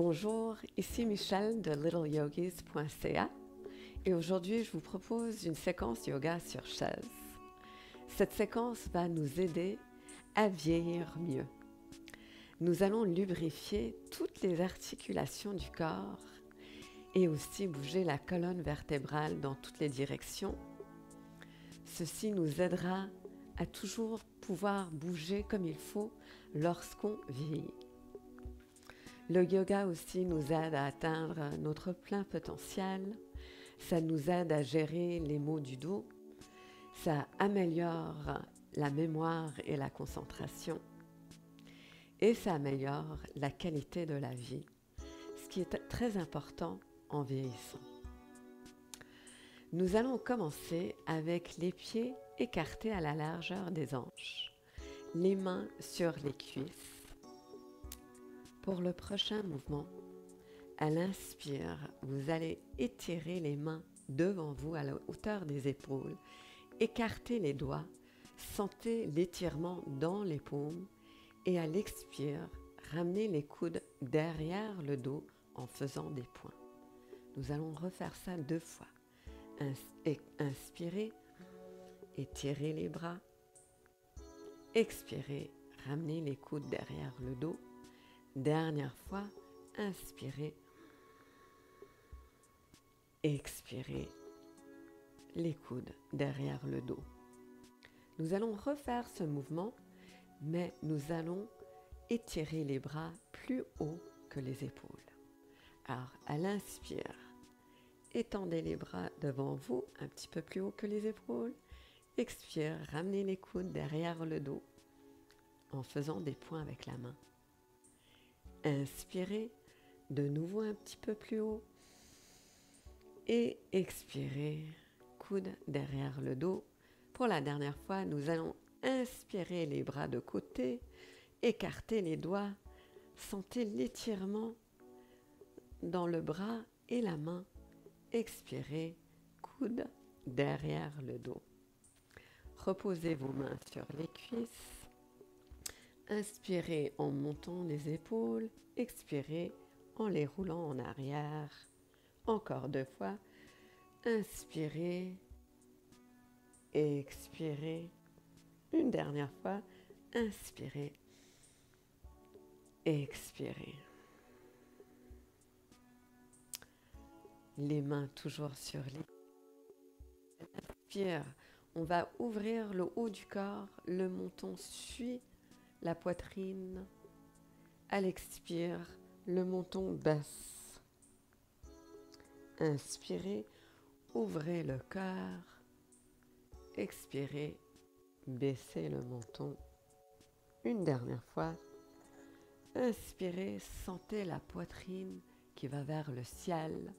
Bonjour, ici Michel de littleyogis.ca et aujourd'hui je vous propose une séquence yoga sur chaise. Cette séquence va nous aider à vieillir mieux. Nous allons lubrifier toutes les articulations du corps et aussi bouger la colonne vertébrale dans toutes les directions. Ceci nous aidera à toujours pouvoir bouger comme il faut lorsqu'on vieillit. Le yoga aussi nous aide à atteindre notre plein potentiel, ça nous aide à gérer les maux du dos, ça améliore la mémoire et la concentration et ça améliore la qualité de la vie, ce qui est très important en vieillissant. Nous allons commencer avec les pieds écartés à la largeur des hanches, les mains sur les cuisses. Pour le prochain mouvement, à l'inspire, vous allez étirer les mains devant vous à la hauteur des épaules, écarter les doigts, sentez l'étirement dans les paumes et à l'expire, ramenez les coudes derrière le dos en faisant des points. Nous allons refaire ça 2 fois. Inspirez, étirez les bras, expirez, ramenez les coudes derrière le dos. Dernière fois, inspirez, expirez, les coudes derrière le dos. Nous allons refaire ce mouvement, mais nous allons étirer les bras plus haut que les épaules. Alors, à l'inspire, étendez les bras devant vous, un petit peu plus haut que les épaules. Expire, ramenez les coudes derrière le dos en faisant des points avec la main. Inspirez, de nouveau un petit peu plus haut. Et expirez, coude derrière le dos. Pour la dernière fois, nous allons inspirer les bras de côté, écarter les doigts, sentez l'étirement dans le bras et la main. Expirez, coude derrière le dos. Reposez vos mains sur les cuisses. Inspirez en montant les épaules, expirez en les roulant en arrière. Encore 2 fois. Inspirez, expirez. Une dernière fois. Inspirez, expirez. Les mains toujours sur les... Inspire, on va ouvrir le haut du corps, le menton suit la poitrine. À l'expire, le menton baisse. Inspirez, ouvrez le cœur. Expirez, baissez le menton. Une dernière fois. Inspirez, sentez la poitrine qui va vers le ciel.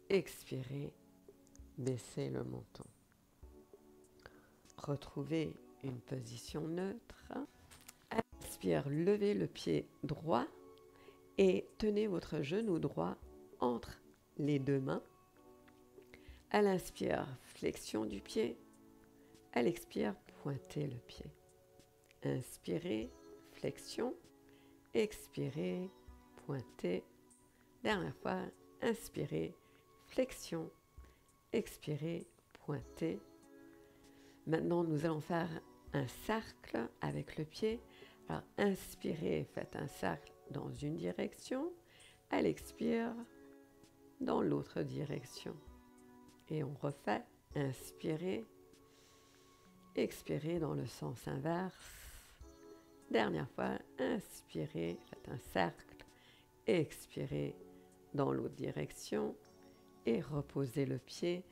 Expirez, baissez le menton. Retrouvez une position neutre. Inspire, levez le pied droit et tenez votre genou droit entre les 2 mains. À l'inspire, flexion du pied. À l'expire, pointez le pied. Inspirez, flexion. Expirez, pointez. Dernière fois, inspirez, flexion. Expirez, pointez. Maintenant, nous allons faire un cercle avec le pied. Alors, inspirez, faites un cercle dans une direction. À l'expire, dans l'autre direction. Et on refait. Inspirez, expirez dans le sens inverse. Dernière fois, inspirez, faites un cercle. Expirez dans l'autre direction. Et reposez le pied.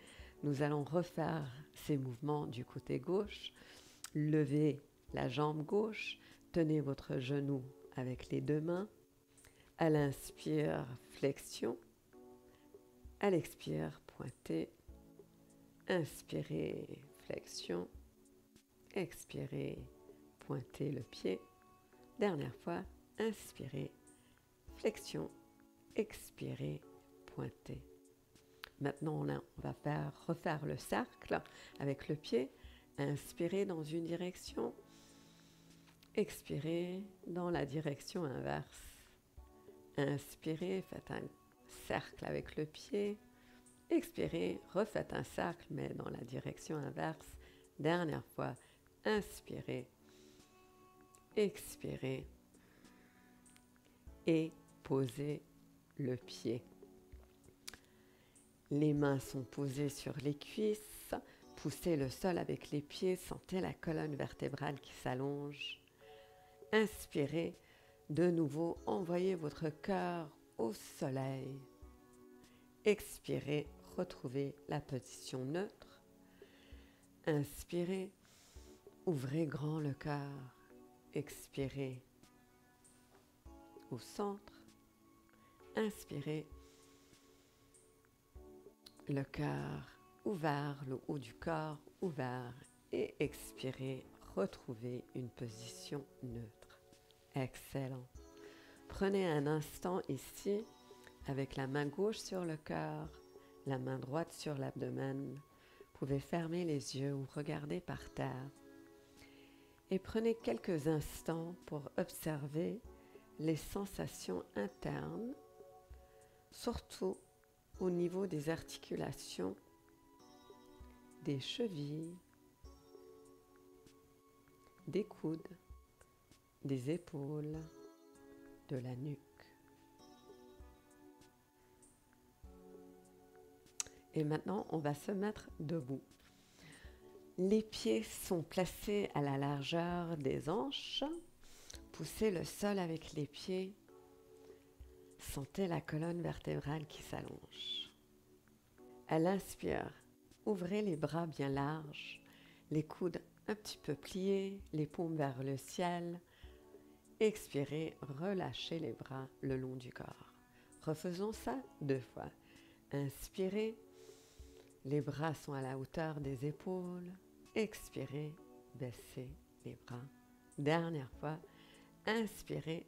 Nous allons refaire ces mouvements du côté gauche. Levez la jambe gauche. Tenez votre genou avec les 2 mains. À l'inspire, flexion. À l'expire, pointez. Inspirez, flexion. Expirez, pointez le pied. Dernière fois, inspirez, flexion. Expirez, pointez. Maintenant, on va refaire le cercle avec le pied. Inspirez dans une direction. Expirez dans la direction inverse. Inspirez, faites un cercle avec le pied. Expirez, refaites un cercle, mais dans la direction inverse. Dernière fois, inspirez, expirez et posez le pied. Les mains sont posées sur les cuisses. Poussez le sol avec les pieds. Sentez la colonne vertébrale qui s'allonge. Inspirez. De nouveau, envoyez votre cœur au soleil. Expirez. Retrouvez la position neutre. Inspirez. Ouvrez grand le cœur. Expirez. Au centre. Inspirez. Le cœur ouvert, le haut du corps ouvert et expirez, retrouvez une position neutre. Excellent. Prenez un instant ici avec la main gauche sur le cœur, la main droite sur l'abdomen. Vous pouvez fermer les yeux ou regarder par terre. Et prenez quelques instants pour observer les sensations internes, surtout au niveau des articulations, des chevilles, des coudes, des épaules, de la nuque. Et maintenant, on va se mettre debout. Les pieds sont placés à la largeur des hanches. Poussez le sol avec les pieds. Sentez la colonne vertébrale qui s'allonge. À l'inspire, ouvrez les bras bien larges, les coudes un petit peu pliés, les paumes vers le ciel. Expirez, relâchez les bras le long du corps. Refaisons ça 2 fois. Inspirez, les bras sont à la hauteur des épaules. Expirez, baissez les bras. Dernière fois, inspirez.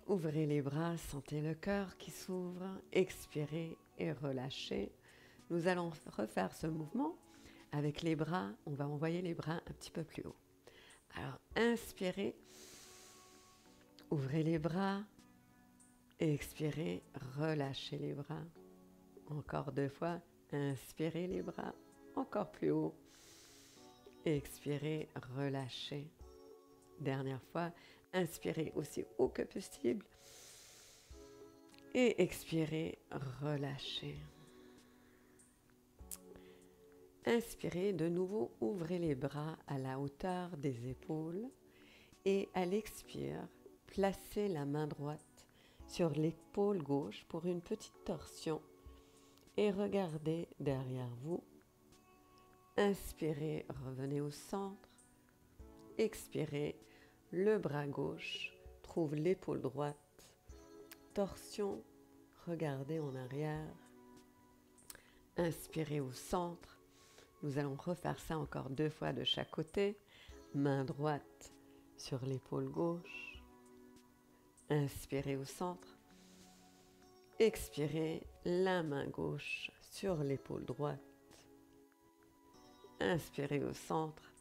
Ouvrez les bras, sentez le cœur qui s'ouvre, expirez et relâchez. Nous allons refaire ce mouvement avec les bras. On va envoyer les bras un petit peu plus haut. Alors, inspirez, ouvrez les bras, expirez, relâchez les bras. Encore 2 fois, inspirez les bras, encore plus haut. Expirez, relâchez. Dernière fois, inspirez aussi haut que possible. Et expirez, relâchez. Inspirez, de nouveau, ouvrez les bras à la hauteur des épaules. Et à l'expire, placez la main droite sur l'épaule gauche pour une petite torsion. Et regardez derrière vous. Inspirez, revenez au centre. Expirez, le bras gauche trouve l'épaule droite. Torsion, regardez en arrière. Inspirez au centre. Nous allons refaire ça encore 2 fois de chaque côté. Main droite sur l'épaule gauche. Inspirez au centre. Expirez, la main gauche sur l'épaule droite. Inspirez au centre.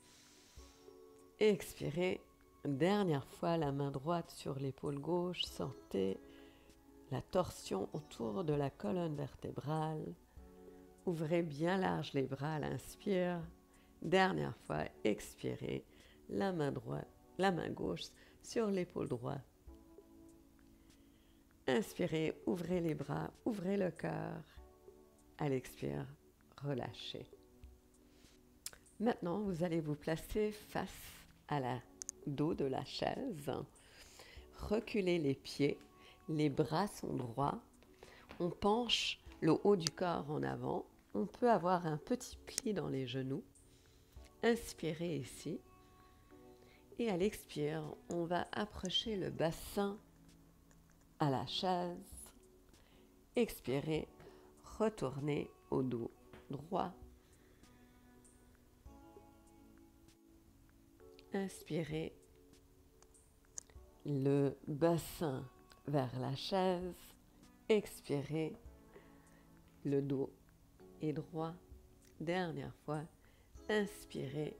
Expirez. Dernière fois, la main droite sur l'épaule gauche. Sentez la torsion autour de la colonne vertébrale. Ouvrez bien large les bras à l'inspire. Dernière fois, expirez. La main gauche sur l'épaule droite. Inspirez, ouvrez les bras, ouvrez le cœur. À l'expire, relâchez. Maintenant, vous allez vous placer face à la dos de la chaise. Reculez les pieds, les bras sont droits. On penche le haut du corps en avant. On peut avoir un petit pli dans les genoux. Inspirez ici. Et à l'expire, on va approcher le bassin à la chaise. Expirez, retournez au dos droit. Inspirez, le bassin vers la chaise. Expirez, le dos est droit. Dernière fois, inspirez.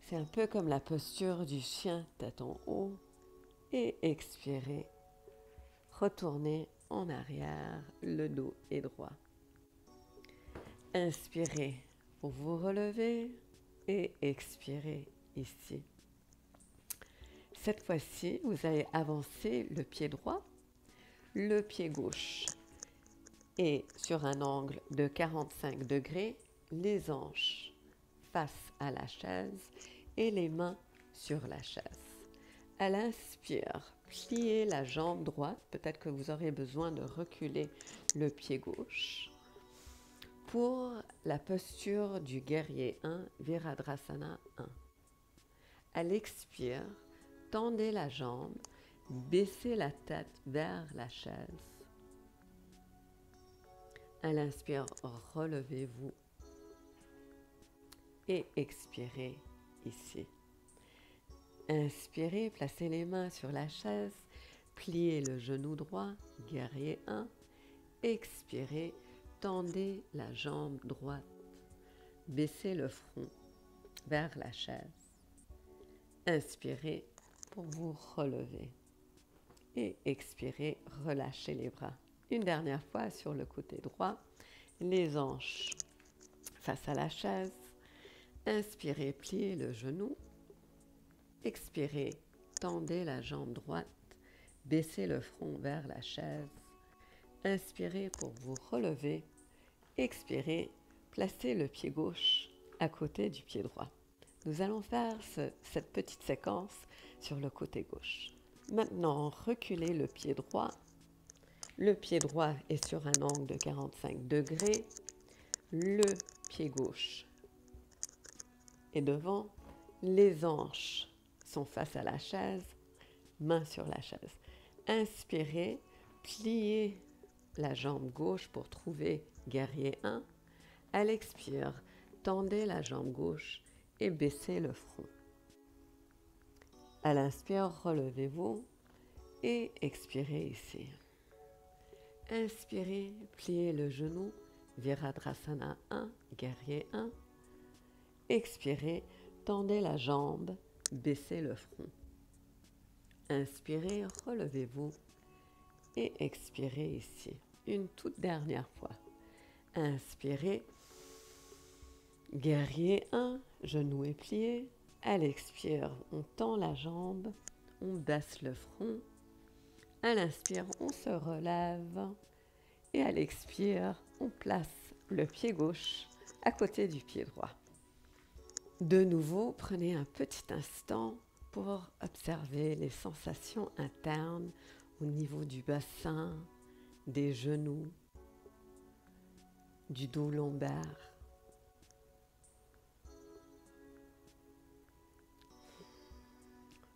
C'est un peu comme la posture du chien tête en haut. Et expirez, retournez en arrière, le dos est droit. Inspirez pour vous relever et expirez ici. Cette fois-ci, vous allez avancer le pied droit, le pied gauche et sur un angle de 45 degrés, les hanches face à la chaise et les mains sur la chaise. À l'inspire, pliez la jambe droite. Peut-être que vous aurez besoin de reculer le pied gauche. Pour la posture du guerrier 1, Virabhadrasana 1. À l'expire, tendez la jambe, baissez la tête vers la chaise. À l'inspire, relevez-vous et expirez ici. Inspirez, placez les mains sur la chaise, pliez le genou droit, guerrier 1. Expirez, tendez la jambe droite, baissez le front vers la chaise. Inspirez pour vous relever et expirez, relâchez les bras. Une dernière fois sur le côté droit, les hanches face à la chaise. Inspirez, pliez le genou. Expirez, tendez la jambe droite, baissez le front vers la chaise. Inspirez pour vous relever. Expirez, placez le pied gauche à côté du pied droit. Nous allons faire cette petite séquence sur le côté gauche. Maintenant, reculez le pied droit. Le pied droit est sur un angle de 45 degrés. Le pied gauche est devant. Les hanches sont face à la chaise, main sur la chaise. Inspirez, pliez la jambe gauche pour trouver guerrier 1. À l'expire, tendez la jambe gauche et baissez le front. À l'inspire, relevez-vous et expirez ici. Inspirez, pliez le genou, Virabhadrasana 1, guerrier 1. Expirez, tendez la jambe, baissez le front. Inspirez, relevez-vous et expirez ici. Une toute dernière fois. Inspirez, guerrier 1, genou est plié. À l'expire, on tend la jambe, on baisse le front. À l'inspire, on se relève. Et à l'expire, on place le pied gauche à côté du pied droit. De nouveau, prenez un petit instant pour observer les sensations internes au niveau du bassin, des genoux, du dos lombaire.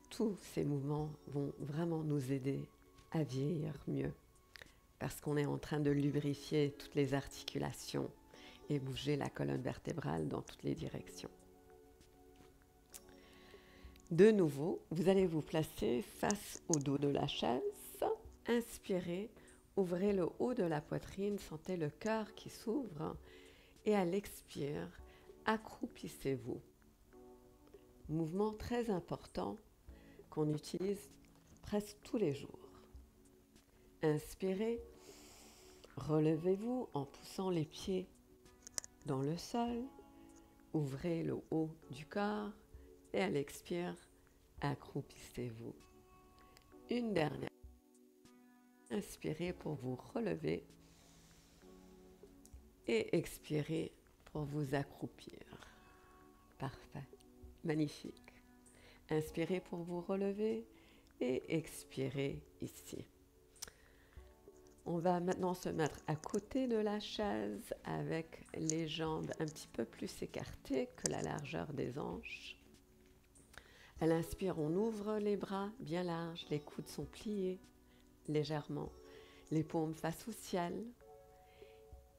Tous ces mouvements vont vraiment nous aider à vieillir mieux parce qu'on est en train de lubrifier toutes les articulations et bouger la colonne vertébrale dans toutes les directions. De nouveau, vous allez vous placer face au dos de la chaise. Inspirez, ouvrez le haut de la poitrine, sentez le cœur qui s'ouvre. Et à l'expire, accroupissez-vous. Mouvement très important qu'on utilise presque tous les jours. Inspirez, relevez-vous en poussant les pieds dans le sol. Ouvrez le haut du corps. Et à l'expire, accroupissez-vous. Une dernière. Inspirez pour vous relever et expirez pour vous accroupir. Parfait. Magnifique. Inspirez pour vous relever et expirez ici. On va maintenant se mettre à côté de la chaise avec les jambes un petit peu plus écartées que la largeur des hanches. À l'inspire, on ouvre les bras bien larges, les coudes sont pliés légèrement, les paumes face au ciel.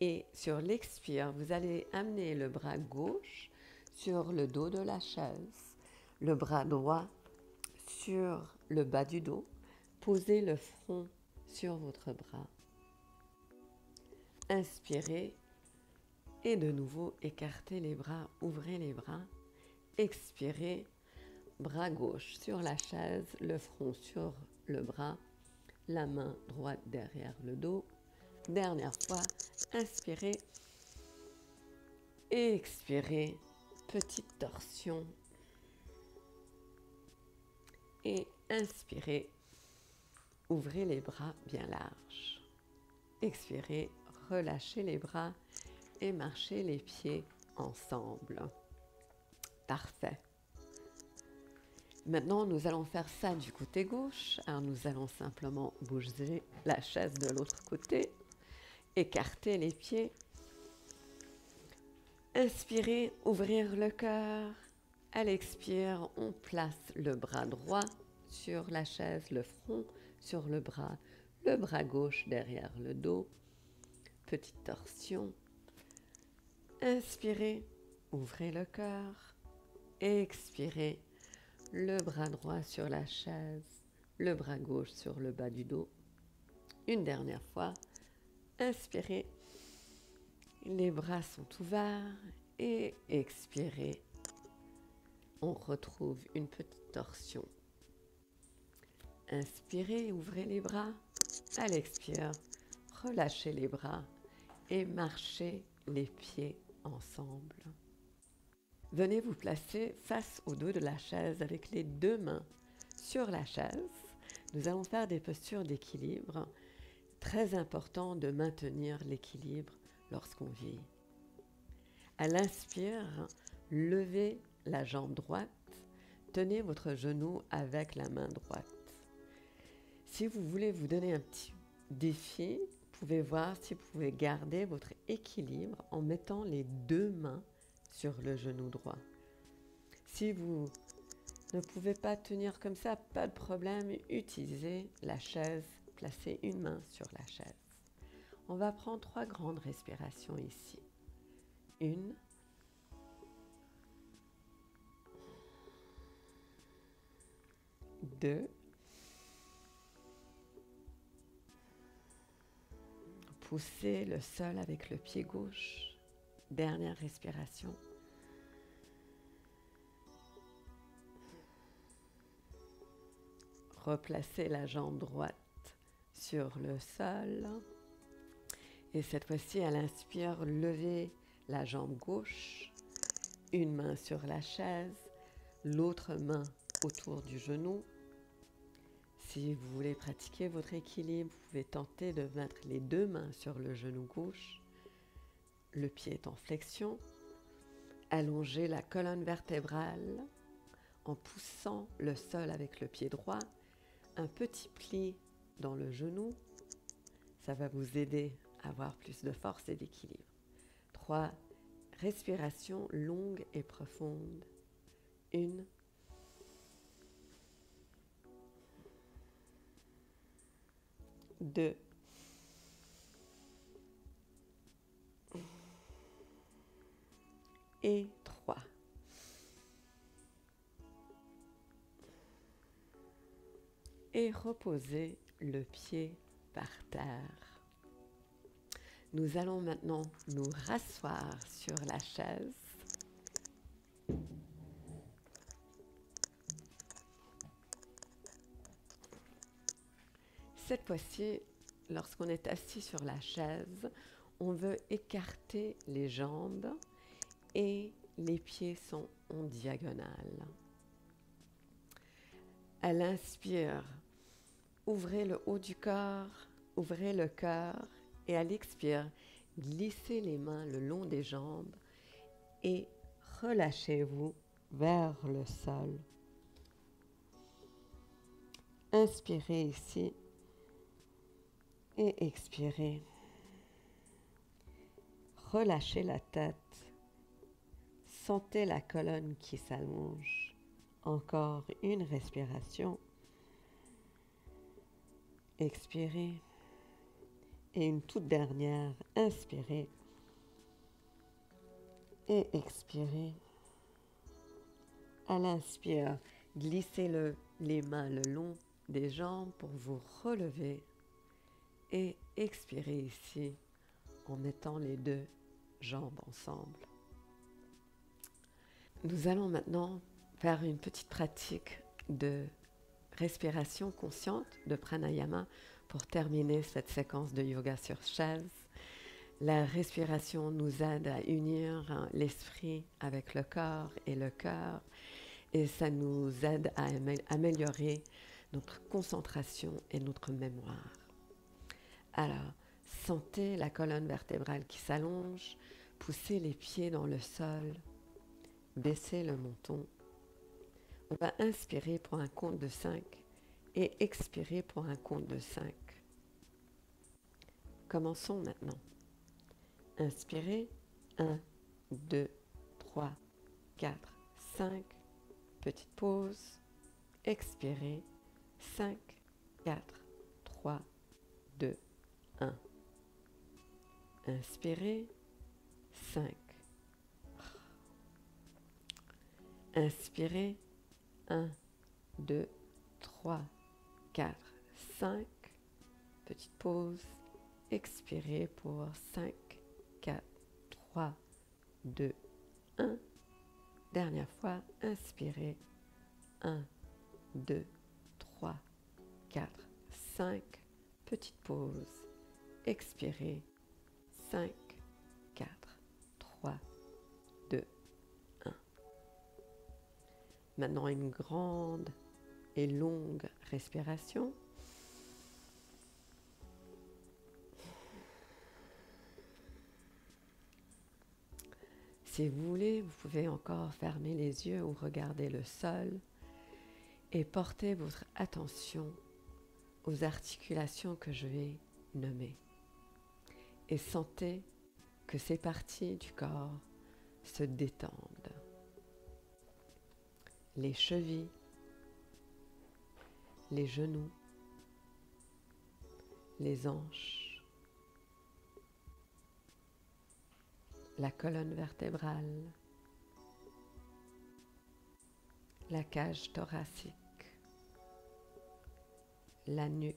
Et sur l'expire, vous allez amener le bras gauche sur le dos de la chaise, le bras droit sur le bas du dos. Posez le front sur votre bras. Inspirez et de nouveau écartez les bras, ouvrez les bras. Expirez. Bras gauche sur la chaise, le front sur le bras, la main droite derrière le dos. Dernière fois, inspirez et expirez, petite torsion. Et inspirez, ouvrez les bras bien larges. Expirez, relâchez les bras et marchez les pieds ensemble. Parfait. Maintenant, nous allons faire ça du côté gauche. Alors, nous allons simplement bouger la chaise de l'autre côté, écarter les pieds. Inspirez, ouvrir le cœur. À l'expire, on place le bras droit sur la chaise, le front sur le bras gauche derrière le dos. Petite torsion. Inspirez, ouvrez le cœur. Expirez, le bras droit sur la chaise, le bras gauche sur le bas du dos. Une dernière fois, inspirez, les bras sont ouverts et expirez. On retrouve une petite torsion. Inspirez, ouvrez les bras. À l'expire, relâchez les bras et marchez les pieds ensemble. Venez vous placer face au dos de la chaise avec les deux mains sur la chaise. Nous allons faire des postures d'équilibre. Très important de maintenir l'équilibre lorsqu'on vit. À l'inspire, levez la jambe droite. Tenez votre genou avec la main droite. Si vous voulez vous donner un petit défi, vous pouvez voir si vous pouvez garder votre équilibre en mettant les deux mains sur le genou droit. Si vous ne pouvez pas tenir comme ça, pas de problème, utilisez la chaise, placez une main sur la chaise. On va prendre 3 grandes respirations ici. 1, 2, poussez le sol avec le pied gauche. Dernière respiration. Replacez la jambe droite sur le sol. Et cette fois-ci, à l'inspire, levez la jambe gauche. Une main sur la chaise, l'autre main autour du genou. Si vous voulez pratiquer votre équilibre, vous pouvez tenter de mettre les deux mains sur le genou gauche. Le pied est en flexion. Allongez la colonne vertébrale en poussant le sol avec le pied droit. Un petit pli dans le genou. Ça va vous aider à avoir plus de force et d'équilibre. 3 respirations longues et profondes. 1, 2, et 3. Et reposez le pied par terre. Nous allons maintenant nous rasseoir sur la chaise. Cette fois-ci, lorsqu'on est assis sur la chaise, on veut écarter les jambes et les pieds sont en diagonale. À l'inspire, ouvrez le haut du corps, ouvrez le cœur et à l'expire, glissez les mains le long des jambes et relâchez-vous vers le sol. Inspirez ici et expirez. Relâchez la tête. Sentez la colonne qui s'allonge. Encore une respiration. Expirez. Et une toute dernière, inspirez. Et expirez. À l'inspire, glissez les mains le long des jambes pour vous relever. Et expirez ici en mettant les deux jambes ensemble. Nous allons maintenant faire une petite pratique de respiration consciente, de pranayama, pour terminer cette séquence de yoga sur chaise. La respiration nous aide à unir l'esprit avec le corps et le cœur, et ça nous aide à améliorer notre concentration et notre mémoire. Alors, sentez la colonne vertébrale qui s'allonge, poussez les pieds dans le sol, baissez le menton. On va inspirer pour un compte de 5 et expirer pour un compte de 5. Commençons maintenant. Inspirez, 1, 2, 3, 4, 5. Petite pause. Expirez, 5, 4, 3, 2, 1. Inspirez, 5. Inspirez, 1, 2, 3, 4, 5. Petite pause. Expirez pour 5, 4, 3, 2, 1. Dernière fois, inspirez. 1, 2, 3, 4, 5. Petite pause. Expirez. 5, 4, 3, 2, 1. Maintenant, une grande et longue respiration. Si vous voulez, vous pouvez encore fermer les yeux ou regarder le sol et porter votre attention aux articulations que je vais nommer. Et sentez que ces parties du corps se détendent. Les chevilles, les genoux, les hanches, la colonne vertébrale, la cage thoracique, la nuque,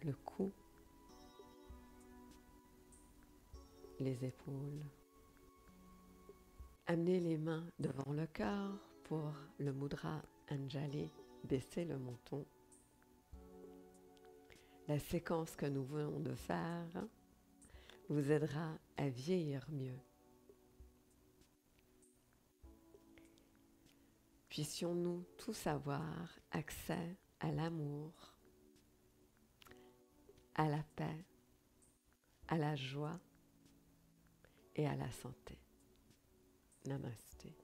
le cou, les épaules. Amenez les mains devant le cœur pour le Mudra Anjali, baissez le menton. La séquence que nous venons de faire vous aidera à vieillir mieux. Puissions-nous tous avoir accès à l'amour, à la paix, à la joie et à la santé. Namasté.